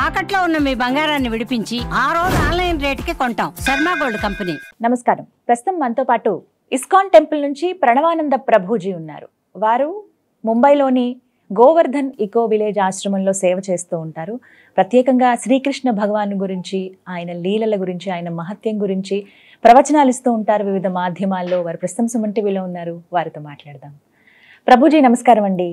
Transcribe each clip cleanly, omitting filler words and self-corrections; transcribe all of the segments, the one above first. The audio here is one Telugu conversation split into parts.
తాకట్లో ఉన్న మీ బంగారాన్ని విడిపించి ఆ రోజు ఆన్లైన్ రేటుకి కొంటాం. Sharma gold company. నమస్కారం. ప్రస్తుతం మనతో పాటు ఇస్కాన్ టెంపుల్ నుంచి ప్రణవానంద ప్రభుజీ ఉన్నారు. వారు ముంబైలోని గోవర్ధన్ ఇకో విలేజ్ ఆశ్రమంలో సేవ చేస్తూ ఉంటారు. ప్రత్యేకంగా శ్రీకృష్ణ భగవాన్ గురించి, ఆయన లీలల గురించి, ఆయన మహత్యం గురించి ప్రవచనాలు ఇస్తూ ఉంటారు వివిధ మాధ్యమాల్లో. వారు ప్రస్తుతం సుమన్ టీవీలో ఉన్నారు. వారితో మాట్లాడదాం. ప్రభుజీ నమస్కారం అండి.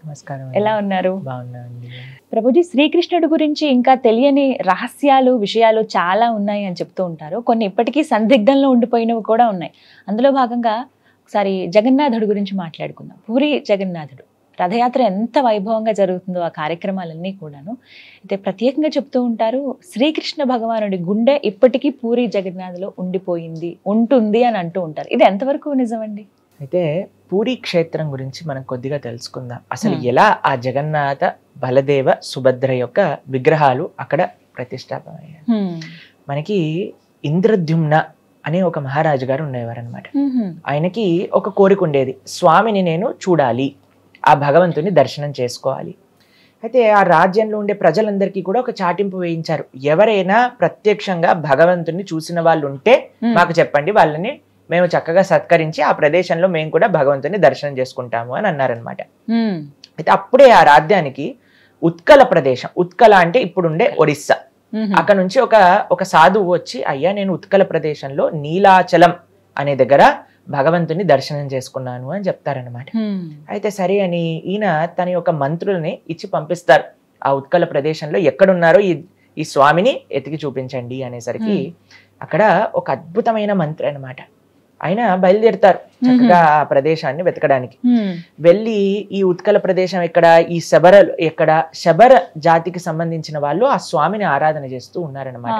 నమస్కారం. ఎలా ఉన్నారు? బాగున్నానండి. ప్రభుజీ, శ్రీకృష్ణుడి గురించి ఇంకా తెలియని రహస్యాలు, విషయాలు చాలా ఉన్నాయి అని చెప్తూ ఉంటారు. కొన్ని ఇప్పటికీ సందిగ్ధంలో ఉండిపోయినవి కూడా ఉన్నాయి. అందులో భాగంగా ఒకసారి జగన్నాథుడి గురించి మాట్లాడుకుందాం. పూరి జగన్నాథుడు రథయాత్ర ఎంత వైభవంగా జరుగుతుందో ఆ కార్యక్రమాలన్నీ కూడాను. అయితే ప్రత్యేకంగా చెప్తూ ఉంటారు, శ్రీకృష్ణ భగవానుడి గుండె ఇప్పటికీ పూరి జగన్నాథ్లో ఉండిపోయింది, ఉంటుంది అని అంటూ ఉంటారు. ఇది ఎంతవరకు నిజమండి? అయితే పూరి క్షేత్రం గురించి మనం కొద్దిగా తెలుసుకుందాం. అసలు ఎలా ఆ జగన్నాథ, బలదేవ, సుభద్ర యొక్క విగ్రహాలు అక్కడ ప్రతిష్టాపనయ్యాయి. మనకి ఇంద్రద్యుమ్న అనే ఒక మహారాజు గారు ఉండేవారు అనమాట. ఆయనకి ఒక కోరిక ఉండేది, స్వామిని నేను చూడాలి, ఆ భగవంతుని దర్శనం చేసుకోవాలి. అయితే ఆ రాజ్యంలో ఉండే ప్రజలందరికీ కూడా ఒక చాటింపు వేయించారు. ఎవరైనా ప్రత్యక్షంగా భగవంతుని చూసిన వాళ్ళు ఉంటే మాకు చెప్పండి, వాళ్ళని మేము చక్కగా సత్కరించి ఆ ప్రదేశంలో మేము కూడా భగవంతుని దర్శనం చేసుకుంటాము అని అన్నారనమాట. అయితే అప్పుడే ఆ రాజ్యానికి ఉత్కల ప్రదేశం, ఉత్కల అంటే ఇప్పుడుండే ఒడిస్సా, అక్కడ నుంచి ఒక సాధువు వచ్చి, అయ్యా నేను ఉత్కల ప్రదేశంలో నీలాచలం అనే దగ్గర భగవంతుని దర్శనం చేసుకున్నాను అని చెప్తారనమాట. అయితే సరే అని ఈయన తన యొక్క మంత్రుల్ని ఇచ్చి పంపిస్తారు. ఆ ఉత్కల ప్రదేశంలో ఎక్కడున్నారో ఈ స్వామిని ఎతికి చూపించండి అనేసరికి అక్కడ ఒక అద్భుతమైన మంత్రి అనమాట. ఆయన బయలుదేరుతారు చక్కగా ఆ ప్రదేశాన్ని వెతకడానికి. వెళ్ళి ఈ ఉత్కల ప్రదేశం ఎక్కడ, ఈ శబర జాతికి సంబంధించిన వాళ్ళు ఆ స్వామిని ఆరాధన చేస్తూ ఉన్నారనమాట.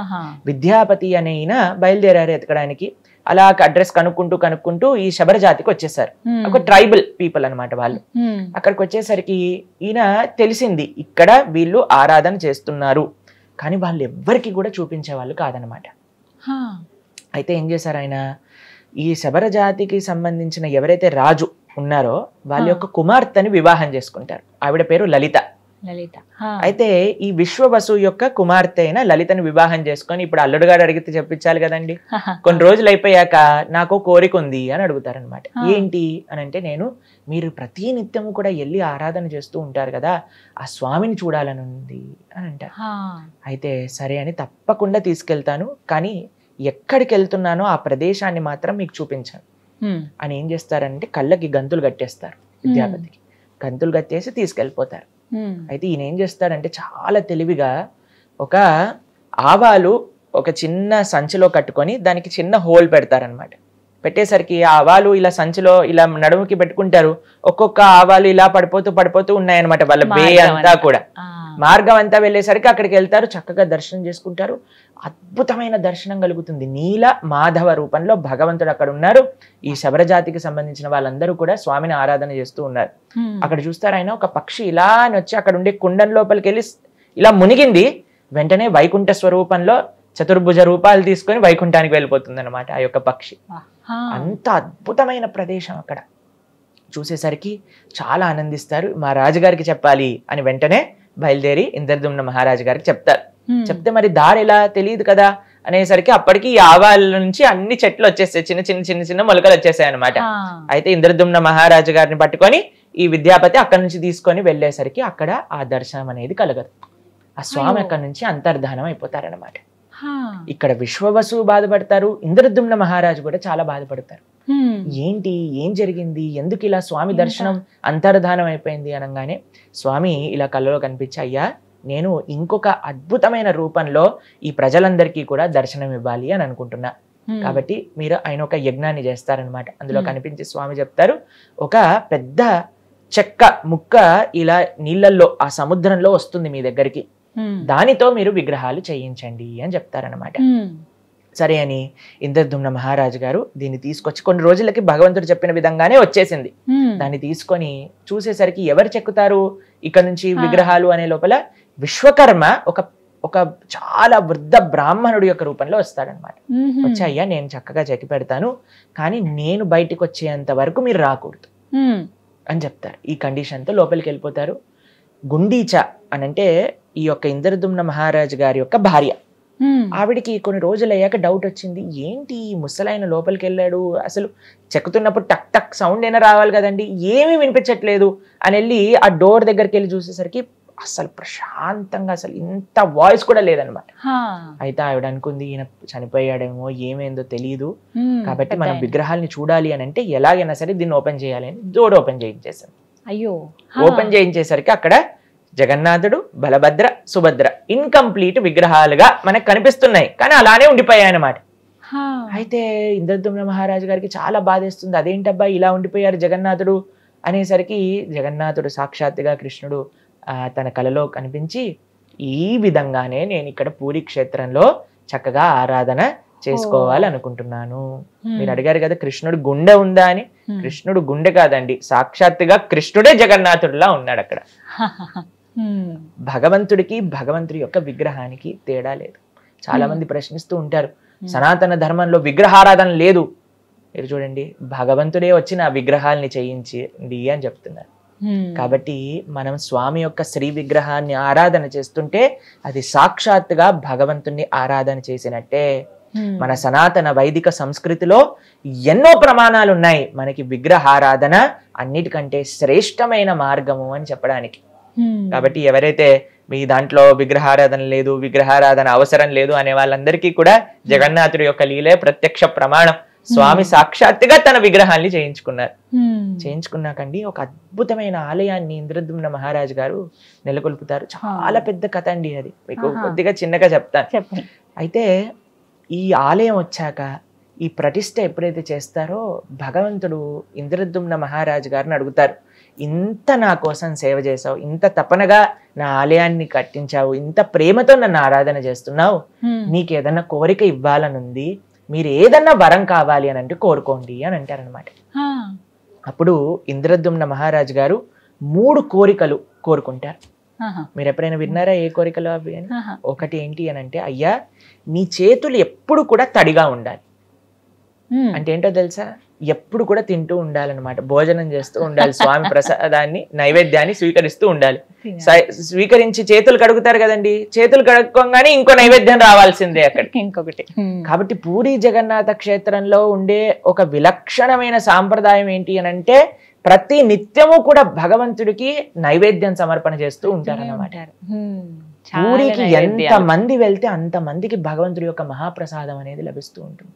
విద్యాపతి అనే ఈయన బయలుదేరారు ఎతకడానికి. అలా అడ్రస్ కనుక్కుంటూ ఈ శబర జాతికి వచ్చేసారు. ఒక ట్రైబల్ పీపుల్ అనమాట వాళ్ళు. అక్కడికి వచ్చేసరికి ఈయన తెలిసింది, ఇక్కడ వీళ్ళు ఆరాధన చేస్తున్నారు, కానీ వాళ్ళు ఎవ్వరికి కూడా చూపించే వాళ్ళు కాదనమాట. అయితే ఏం చేశారు ఆయన, ఈ శబర జాతికి సంబంధించిన ఎవరైతే రాజు ఉన్నారో వాళ్ళ యొక్క కుమార్తెని వివాహం చేసుకుంటారు. ఆవిడ పేరు లలిత. అయితే ఈ విశ్వవసు యొక్క కుమార్తె అయిన లలితని వివాహం చేసుకొని ఇప్పుడు అల్లుడు గారు అడిగితే చెప్పించాలి కదండి. కొన్ని రోజులు అయిపోయాక నాకు కోరిక ఉంది అని అడుగుతారనమాట. ఏంటి అని అంటే, మీరు ప్రతి నిత్యము కూడా వెళ్ళి ఆరాధన చేస్తూ ఉంటారు కదా, ఆ స్వామిని చూడాలని ఉంది అని అంటారు. అయితే సరే అని తప్పకుండా తీసుకెళ్తాను, కానీ ఎక్కడికి వెళ్తున్నానో ఆ ప్రదేశాన్ని మాత్రం మీకు చూపించాను అని ఏం చేస్తారంటే కళ్ళకి గంతులు కట్టేస్తారు. విద్యాపతికి గంతులు కట్టేసి తీసుకెళ్ళిపోతారు. అయితే ఈయన ఏం చేస్తాడంటే చాలా తెలివిగా ఒక ఆవాలు ఒక చిన్న సంచిలో కట్టుకొని దానికి చిన్న హోల్ పెడతారనమాట. పెట్టేసరికి ఆ ఆవాలు ఇలా సంచిలో ఇలా నడుముకి పెట్టుకుంటారు. ఒక్కొక్క ఆవాలు ఇలా పడిపోతూ ఉన్నాయన్నమాట. వాళ్ళ వే అంతా కూడా మార్గం అంతా వెళ్ళేసరికి అక్కడికి వెళ్తారు, చక్కగా దర్శనం చేసుకుంటారు. అద్భుతమైన దర్శనం కలుగుతుంది. నీల మాధవ రూపంలో భగవంతుడు అక్కడ ఉన్నారు. ఈ శబర జాతికి సంబంధించిన వాళ్ళందరూ కూడా స్వామిని ఆరాధన చేస్తూ ఉన్నారు. అక్కడ చూస్తారు, ఆయన ఒక పక్షి ఇలా అని వచ్చి అక్కడ ఉండే కుండం లోపలికి వెళ్ళి ఇలా మునిగింది. వెంటనే వైకుంఠ స్వరూపంలో చతుర్భుజ రూపాలు తీసుకొని వైకుంఠానికి వెళ్ళిపోతుంది అనమాట ఆ యొక్క పక్షి. అంత అద్భుతమైన ప్రదేశం. అక్కడ చూసేసరికి చాలా ఆనందిస్తారు. మా రాజుగారికి చెప్పాలి అని వెంటనే బయలుదేరి ఇంద్రద్యుమ్న మహారాజు గారికి చెప్తారు. చెప్తే మరి దారి ఎలా తెలియదు కదా అనేసరికి అప్పటికి ఈ ఆవాల నుంచి అన్ని చెట్లు వచ్చేస్తాయి, చిన్న మొలకలు వచ్చేసాయి అనమాట. అయితే ఇంద్రద్యుమ్న మహారాజు గారిని పట్టుకొని ఈ విద్యాపతి అక్కడి నుంచి తీసుకొని వెళ్ళేసరికి అక్కడ ఆ దర్శనం అనేది కలగదు. ఆ స్వామి అక్కడి నుంచి అంతర్ధానం అయిపోతారనమాట. ఇక్కడ విశ్వవసు బాధపడతారు, ఇంద్రద్యుమ్న మహారాజు కూడా చాలా బాధపడతారు. ఏంటి, ఏం జరిగింది, ఎందుకు ఇలా స్వామి దర్శనం అంతర్ధానం అయిపోయింది అనగానే స్వామి ఇలా కళ్ళలో కనిపించి, అయ్యా నేను ఇంకొక అద్భుతమైన రూపంలో ఈ ప్రజలందరికీ కూడా దర్శనం ఇవ్వాలి అని అనుకుంటున్నా, కాబట్టి మీరు ఆయన ఒక యజ్ఞాన్ని చేస్తారనమాట. అందులో కనిపించి స్వామి చెప్తారు, ఒక పెద్ద చెక్క ముక్క ఇలా నీళ్ళల్లో ఆ సముద్రంలో వస్తుంది మీ దగ్గరికి, దానితో మీరు విగ్రహాలు చేయించండి అని చెప్తారనమాట. సరే అని ఇంద్రద్యుమ్న మహారాజు గారు దీన్ని తీసుకొచ్చి కొన్ని రోజులకి భగవంతుడు చెప్పిన విధంగానే వచ్చేసింది. దాన్ని తీసుకొని చూసేసరికి ఎవరు చెక్కుతారు ఇక్కడ నుంచి విగ్రహాలు అనే లోపల విశ్వకర్మ ఒక చాలా వృద్ధ బ్రాహ్మణుడి యొక్క రూపంలో వస్తాడనమాట. వచ్చి, అయ్యా నేను చక్కగా చెక్కి పెడతాను, కానీ నేను బయటకు వచ్చేంత వరకు మీరు రాకూడదు అని చెప్తారు. ఈ కండిషన్తో లోపలికి వెళ్ళిపోతారు. గుండీచ అనంటే ఈ యొక్క ఇంద్రదుమ్న మహారాజు గారి యొక్క భార్య. ఆవిడికి కొన్ని రోజులు అయ్యాక డౌట్ వచ్చింది, ఏంటి ముసలాయన లోపలికి వెళ్ళాడు, అసలు చెక్కుతున్నప్పుడు టక్ టక్ సౌండ్ అయినా రావాలి కదండి, ఏమీ వినిపించట్లేదు అని వెళ్ళి ఆ డోర్ దగ్గరికి వెళ్ళి చూసేసరికి అసలు ప్రశాంతంగా అసలు ఇంత వాయిస్ కూడా లేదనమాట. అయితే ఆవిడ అనుకుంది ఈయన చనిపోయాడేమో, ఏమైందో తెలియదు, కాబట్టి మనం విగ్రహాలని చూడాలి అని అంటే ఎలాగైనా సరే దీన్ని ఓపెన్ చేయాలి అని డోర్ ఓపెన్ చేయించేసాను. అయ్యో, ఓపెన్ చేయించేసరికి అక్కడ జగన్నాథుడు, బలభద్ర, సుభద్ర ఇన్కంప్లీట్ విగ్రహాలుగా మనకు కనిపిస్తున్నాయి, కానీ అలానే ఉండిపోయాయి అన్నమాట. అయితే ఇంద్రదుమ్న మహారాజు గారికి చాలా బాధేస్తుంది, అదేంటబ్బా ఇలా ఉండిపోయారు జగన్నాథుడు అనేసరికి జగన్నాథుడు సాక్షాత్తుగా కృష్ణుడు తన కలలో కనిపించి, ఈ విధంగానే నేను ఇక్కడ పూరి క్షేత్రంలో చక్కగా ఆరాధన చేసుకోవాలనుకుంటున్నాను. మీరు అడిగారు కదా కృష్ణుడు గుండె ఉందా అని, కృష్ణుడు గుండె కాదండి, సాక్షాత్తుగా కృష్ణుడే జగన్నాథుడిలా ఉన్నాడు అక్కడ. భగవంతుడికి భగవంతుడి యొక్క విగ్రహానికి తేడా లేదు. చాలా మంది ప్రశ్నిస్తూ ఉంటారు, సనాతన ధర్మంలో విగ్రహారాధన లేదు. మీరు చూడండి, భగవంతుడే వచ్చి నా విగ్రహాలని చేయించింది అని చెప్తున్నారు. కాబట్టి మనం స్వామి యొక్క శ్రీ విగ్రహాన్ని ఆరాధన చేస్తుంటే అది సాక్షాత్తుగా భగవంతుణ్ణి ఆరాధన చేసినట్టే. మన సనాతన వైదిక సంస్కృతిలో ఎన్నో ప్రమాణాలు ఉన్నాయి మనకి విగ్రహారాధన అన్నిటికంటే శ్రేష్టమైన మార్గము అని చెప్పడానికి. కాబట్టి ఎవరైతే మీ దాంట్లో విగ్రహారాధన లేదు, విగ్రహారాధన అవసరం లేదు అనే వాళ్ళందరికీ కూడా జగన్నాథుడి యొక్క లీలే ప్రత్యక్ష ప్రమాణం. స్వామి సాక్షాత్తుగా తన విగ్రహాన్ని చేయించుకున్నారు. చేయించుకున్నాకండి ఒక అద్భుతమైన ఆలయాన్ని ఇంద్రదుమ్న మహారాజు గారు నెలకొల్పుతారు. చాలా పెద్ద కథ అండి అది, మీకు కొద్దిగా చిన్నగా చెప్తాను. అయితే ఈ ఆలయం వచ్చాక ఈ ప్రతిష్ఠ ఎప్పుడైతే చేస్తారో భగవంతుడు ఇంద్రదుమ్న మహారాజు గారిని అడుగుతారు, ఇంత నా కోసం సేవ చేసావు, ఇంత తపనగా నా ఆలయాన్ని కట్టించావు, ఇంత ప్రేమతో నన్ను ఆరాధన చేస్తున్నావు, నీకు ఏదన్నా కోరిక ఇవ్వాలనుంది, మీరు ఏదన్నా వరం కావాలి అని అంటే కోరుకోండి అని అంటారనమాట. అప్పుడు ఇంద్రదుమ్న మహారాజు గారు 3 కోరికలు కోరుకుంటారు. మీరు ఎప్పుడైనా విన్నారా ఏ కోరికలు అవి అని? ఒకటి ఏంటి అని అంటే, అయ్యా నీ చేతులు ఎప్పుడు కూడా తడిగా ఉండాలి. అంటే ఏంటో తెలుసా, ఎప్పుడు కూడా తింటూ ఉండాలన్నమాట, భోజనం చేస్తూ ఉండాలి, స్వామి ప్రసాదాన్ని నైవేద్యాన్ని స్వీకరిస్తూ ఉండాలి. స్వీకరించి చేతులు కడుగుతారు కదండి, చేతులు కడుక్కోగానే ఇంకో నైవేద్యం రావాల్సిందే అక్కడికి ఇంకొకటి. కాబట్టి పూరి జగన్నాథ క్షేత్రంలో ఉండే ఒక విలక్షణమైన సాంప్రదాయం ఏంటి అని అంటే, ప్రతి నిత్యము కూడా భగవంతుడికి నైవేద్యం సమర్పణ చేస్తూ ఉంటారన్నమాట. పూరికి ఎంత మంది వెళ్తే అంత మందికి భగవంతుడి యొక్క మహాప్రసాదం అనేది లభిస్తూ ఉంటుంది.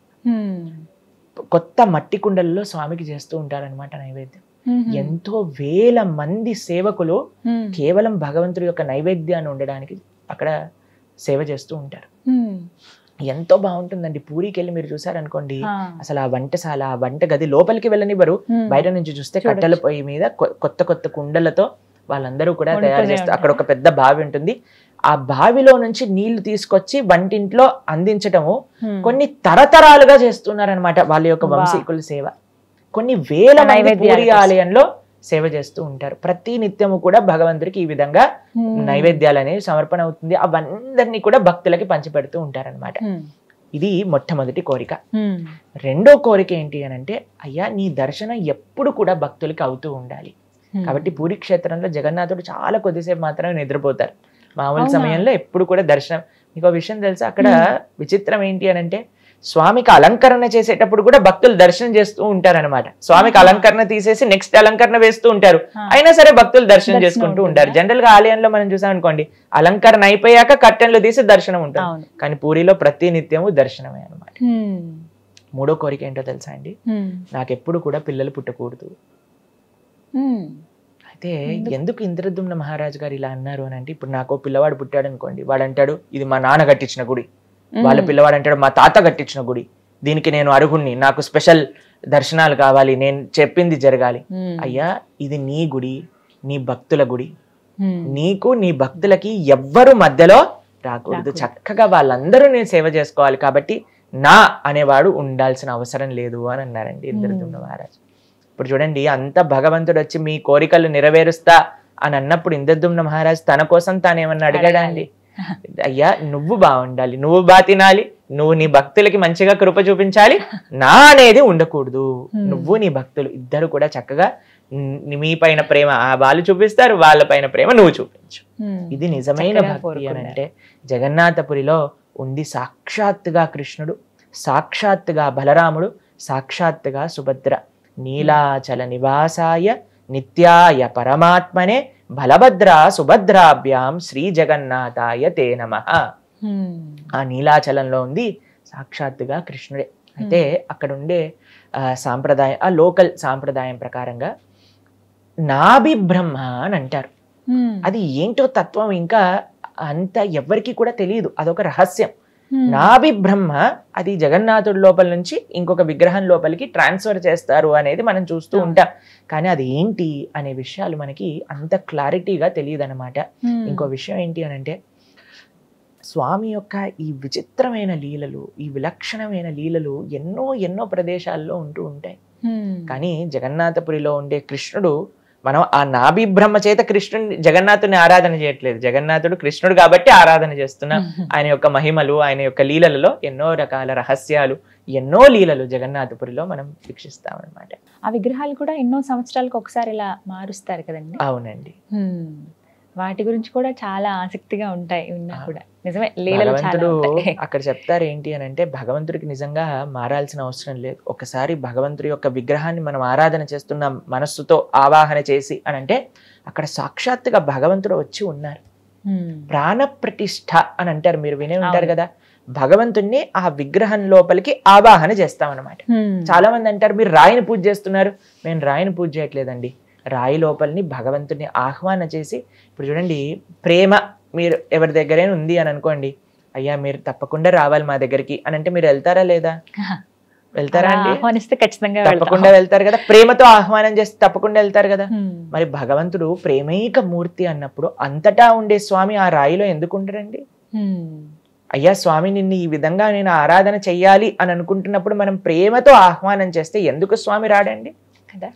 కొత్త మట్టి కుండల్లో స్వామికి చేస్తూ ఉంటారనమాట నైవేద్యం. ఎంతో వేల మంది సేవకులు కేవలం భగవంతుడి యొక్క నైవేద్యాన్ని ఉండడానికి అక్కడ సేవ చేస్తూ ఉంటారు. ఎంతో బాగుంటుందండి. పూరికి వెళ్ళి మీరు చూసారనుకోండి, అసలు ఆ వంటశాల, ఆ వంట గది లోపలికి వెళ్ళనివ్వరు, బయట నుంచి చూస్తే కట్టెల పొయ్యి మీద కొత్త కొత్త కుండలతో వాళ్ళందరూ కూడా తయారు చేస్తారు. అక్కడ ఒక పెద్ద బావి ఉంటుంది, ఆ బావిలో నుంచి నీళ్లు తీసుకొచ్చి వంటింట్లో అందించటము కొన్ని తరతరాలుగా చేస్తున్నారనమాట వాళ్ళ యొక్క వంశీకుల సేవ. కొన్ని వేల మంది పూరి ఆలయంలో సేవ చేస్తూ ఉంటారు. ప్రతి నిత్యము కూడా భగవంతుడికి ఈ విధంగా నైవేద్యాలు అనేవి సమర్పణ అవుతుంది. అవందరినీ కూడా భక్తులకి పంచిపెడుతూ ఉంటారనమాట. ఇది మొట్టమొదటి కోరిక. రెండో కోరిక ఏంటి అని అంటే, అయ్యా నీ దర్శనం ఎప్పుడు కూడా భక్తులకి అవుతూ ఉండాలి. కాబట్టి పూరి క్షేత్రంలో జగన్నాథుడు చాలా కొద్దిసేపు మాత్రమే నిద్రపోతారు. మామూలు సమయంలో ఎప్పుడు కూడా దర్శనం. మీకు ఒక విషయం తెలుసా, అక్కడ విచిత్రం ఏంటి అని అంటే, స్వామికి అలంకరణ చేసేటప్పుడు కూడా భక్తులు దర్శనం చేస్తూ ఉంటారనమాట. స్వామికి అలంకరణ తీసేసి నెక్స్ట్ అలంకరణ వేస్తూ ఉంటారు, అయినా సరే భక్తులు దర్శనం చేసుకుంటూ ఉంటారు. జనరల్ గా ఆలయంలో మనం చూసాం అనుకోండి, అలంకరణ అయిపోయాక కర్టెన్లు తీసి దర్శనం ఉంటుంది, కానీ పూరిలో ప్రతి నిత్యము దర్శనమే అనమాట. మూడో కోరిక ఏంటో తెలుసా అండి, నాకెప్పుడు కూడా పిల్లలు పుట్టకూడదు. అయితే ఎందుకు ఇంద్రదుమ్న మహారాజు గారు ఇలా అన్నారు అని అంటే, ఇప్పుడు నాకు పిల్లవాడు పుట్టాడు అనుకోండి, వాడు అంటాడు ఇది మా నాన్న కట్టించిన గుడి, వాళ్ళ పిల్లవాడు అంటాడు మా తాత కట్టించిన గుడి, దీనికి నేను అర్హుణ్ణి, నాకు స్పెషల్ దర్శనాలు కావాలి, నేను చెప్పింది జరగాలి. అయ్యా ఇది నీ గుడి, నీ భక్తుల గుడి, నీకు నీ భక్తులకి ఎవ్వరు మధ్యలో రాకూడదు, చక్కగా వాళ్ళందరూ నేను సేవ చేసుకోవాలి, కాబట్టి నా అనేవాడు ఉండాల్సిన అవసరం లేదు అని అన్నారండి ఇంద్రదుమ్న మహారాజు. ఇప్పుడు చూడండి, అంత భగవంతుడు వచ్చి మీ కోరికలు నెరవేరుస్తా అని అన్నప్పుడు ఇంద్రదుమ్న మహారాజు తన కోసం తానేమన్నా అడిగాడా అండి? అయ్యా నువ్వు బాగుండాలి, నువ్వు బాగా తినాలి, నువ్వు నీ భక్తులకి మంచిగా కృప చూపించాలి, నా అనేది ఉండకూడదు, నువ్వు నీ భక్తులు ఇద్దరు కూడా చక్కగా మీ పైన ప్రేమ వాళ్ళు చూపిస్తారు, వాళ్ళ పైన ప్రేమ నువ్వు చూపించు. ఇది నిజమైన చక్కగా భక్తి కోరుకున్నారు. అని అంటే జగన్నాథపురిలో ఉంది సాక్షాత్తుగా కృష్ణుడు, సాక్షాత్తుగా బలరాముడు, సాక్షాత్తుగా సుభద్ర. నీలాచల నివాసాయ నిత్యాయ పరమాత్మనే బలభద్ర సుభద్రాభ్యాం శ్రీ జగన్నాథాయ తే నమః. ఆ నీలాచలంలో ఉంది సాక్షాత్తుగా కృష్ణుడే. అయితే అక్కడ ఉండే సాంప్రదాయం, ఆ లోకల్ సాంప్రదాయం ప్రకారంగా నాభి బ్రహ్మ అని అంటారు. అది ఏంటో తత్వం ఇంకా అంత ఎవ్వరికి కూడా తెలియదు, అదొక రహస్యం. నాభి బ్రహ్మ అది జగన్నాథుడి లోపల నుంచి ఇంకొక విగ్రహం లోపలికి ట్రాన్స్ఫర్ చేస్తారు అనేది మనం చూస్తూ ఉంటాం. కానీ అది ఏంటి అనే విషయాలు మనకి అంత క్లారిటీగా తెలియదు అనమాట. ఇంకో విషయం ఏంటి అని అంటే స్వామి యొక్క ఈ విచిత్రమైన లీలలు, ఈ విలక్షణమైన లీలలు ఎన్నో ఎన్నో ప్రదేశాల్లో ఉంటూ ఉంటాయి. కానీ జగన్నాథపురిలో ఉండే కృష్ణుడు, మనం ఆ నాభి బ్రహ్మ చేత కృష్ణుని జగన్నాథుని ఆరాధన చేయట్లేదు, జగన్నాథుడు కృష్ణుడు కాబట్టి ఆరాధన చేస్తున్నాం. ఆయన యొక్క మహిమలు, ఆయన యొక్క లీలలలో ఎన్నో రకాల రహస్యాలు, ఎన్నో లీలలు జగన్నాథపురిలో మనం వీక్షిస్తాం అన్నమాట. ఆ విగ్రహాలు కూడా ఎన్నో సంవత్సరాలకు ఒకసారి ఇలా మారుస్తారు కదండి. అవునండి. వాటి గురించి కూడా చాలా ఆసక్తిగా ఉంటాయి విన్నా కూడా. నిజమే, లీలలు చాలా భగవంతుడు ఉంటాయి. అక్కడ చెప్తారు ఏంటి అని అంటే భగవంతుడికి నిజంగా మారాల్సిన అవసరం లేదు. ఒకసారి భగవంతుడి యొక్క విగ్రహాన్ని మనం ఆరాధన చేస్తున్నాం మనస్సుతో ఆవాహన చేసి అని అంటే అక్కడ సాక్షాత్తుగా భగవంతుడు వచ్చి ఉన్నారు. ప్రాణ ప్రతిష్ఠ అని అంటారు, మీరు వినే ఉంటారు కదా. భగవంతుణ్ణి ఆ విగ్రహం లోపలికి ఆవాహన చేస్తాం అన్నమాట. చాలా మంది అంటారు మీరు రాయిని పూజ చేస్తున్నారు. మేము రాయిని పూజ చేయట్లేదండి, రాయి లోపలిని భగవంతుని ఆహ్వాన చేసి, ఇప్పుడు చూడండి ప్రేమ మీరు ఎవరి దగ్గరైనా ఉంది అని అనుకోండి, అయ్యా మీరు తప్పకుండా రావాలి మా దగ్గరికి అని అంటే మీరు వెళ్తారా లేదా? వెళ్తారా అండి? ఆహ్వానిస్తే ఖచ్చితంగా తప్పకుండా వెళ్తారు కదా. ప్రేమతో ఆహ్వానం చేస్తే తప్పకుండా వెళ్తారు కదా. మరి భగవంతుడు ప్రేమైక మూర్తి అన్నప్పుడు అంతటా ఉండే స్వామి ఆ రాయిలో ఎందుకు ఉండరండి? అయ్యా స్వామి నిన్ను ఈ విధంగా నేను ఆరాధన చెయ్యాలి అని అనుకుంటున్నప్పుడు మనం ప్రేమతో ఆహ్వానం చేస్తే ఎందుకు స్వామి రాడండి కదా.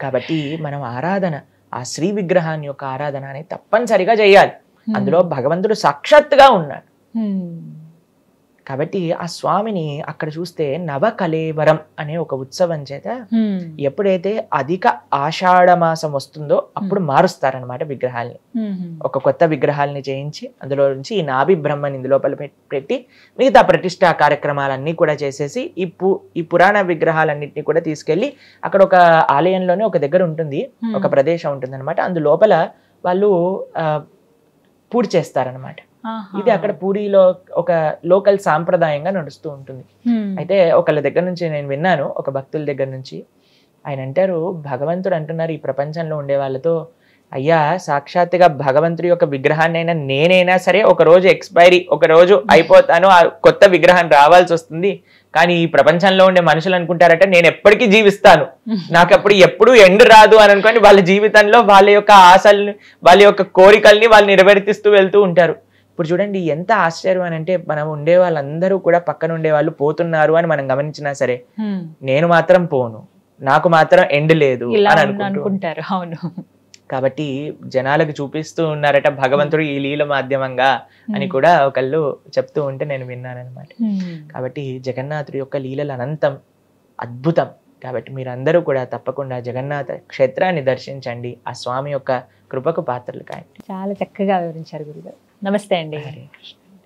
కాబట్టి మనం ఆరాధన, ఆ శ్రీ విగ్రహాన్ని యొక్క ఆరాధన అనేది తప్పనిసరిగా చేయాలి. అందులో భగవంతుడు సాక్షాత్తుగా ఉన్నాడు. కాబట్టి ఆ స్వామిని అక్కడ చూస్తే నవకలేవరం అనే ఒక ఉత్సవం చేత ఎప్పుడైతే అధిక ఆషాఢ మాసం వస్తుందో అప్పుడు మారుస్తారనమాట విగ్రహాల్ని. ఒక కొత్త విగ్రహాలని చేయించి అందులో నుంచి ఈ నాభి బ్రహ్మని ఇందులోపల పెట్టి మిగతా ప్రతిష్టా కార్యక్రమాలన్నీ కూడా చేసేసి ఈ పురాణ విగ్రహాలన్నింటినీ కూడా తీసుకెళ్లి అక్కడ ఒక ఆలయంలోనే ఒక దగ్గర ఉంటుంది, ఒక ప్రదేశం ఉంటుంది అనమాట. అందులోపల వాళ్ళు పూజ చేస్తారనమాట. ఇది అక్కడ పూరిలో ఒక లోకల్ సాంప్రదాయంగా నడుస్తూ ఉంటుంది. అయితే ఒకళ్ళ దగ్గర నుంచి నేను విన్నాను, ఒక భక్తుల దగ్గర నుంచి. ఆయన అంటారు, భగవంతుడు అంటున్నారు ఈ ప్రపంచంలో ఉండే వాళ్ళతో, అయ్యా సాక్షాత్తుగా భగవంతుడి యొక్క విగ్రహాన్ని అయినా నేనైనా సరే ఒక రోజు ఎక్స్పైరీ, ఒక రోజు అయిపోతాను, ఆ కొత్త విగ్రహం రావాల్సి వస్తుంది. కానీ ఈ ప్రపంచంలో ఉండే మనుషులు అనుకుంటారట నేను ఎప్పటికీ జీవిస్తాను, నాకు అప్పుడు ఎప్పుడు ఎండ్ రాదు అని అనుకోని వాళ్ళ జీవితంలో వాళ్ళ యొక్క ఆశల్ని, వాళ్ళ యొక్క కోరికల్ని వాళ్ళు నెరవేర్తిస్తూ వెళ్తూ ఉంటారు. ఇప్పుడు చూడండి ఎంత ఆశ్చర్యం అని అంటే, మనం ఉండే వాళ్ళందరూ కూడా పక్కన ఉండే వాళ్ళు పోతున్నారు అని మనం గమనించినా సరే నేను మాత్రం పోను, నాకు మాత్రం ఎండ్ లేదు అని అనుకుంటారు. అవును. కాబట్టి జనాలకు చూపిస్తూ ఉన్నారట భగవంతుడు ఈ లీల మాధ్యమంగా అని కూడా ఒకళ్ళు చెప్తూ ఉంటే నేను విన్నాను అనమాట. కాబట్టి జగన్నాథుడి యొక్క లీలలు అనంతం, అద్భుతం. కాబట్టి మీరందరూ కూడా తప్పకుండా జగన్నాథ క్షేత్రాన్ని దర్శించండి, ఆ స్వామి యొక్క కృపకు పాత్రలు కాయండి. చాలా చక్కగా వివరించారు గురుగారు. నమస్తే అండి. హరే కృష్ణ.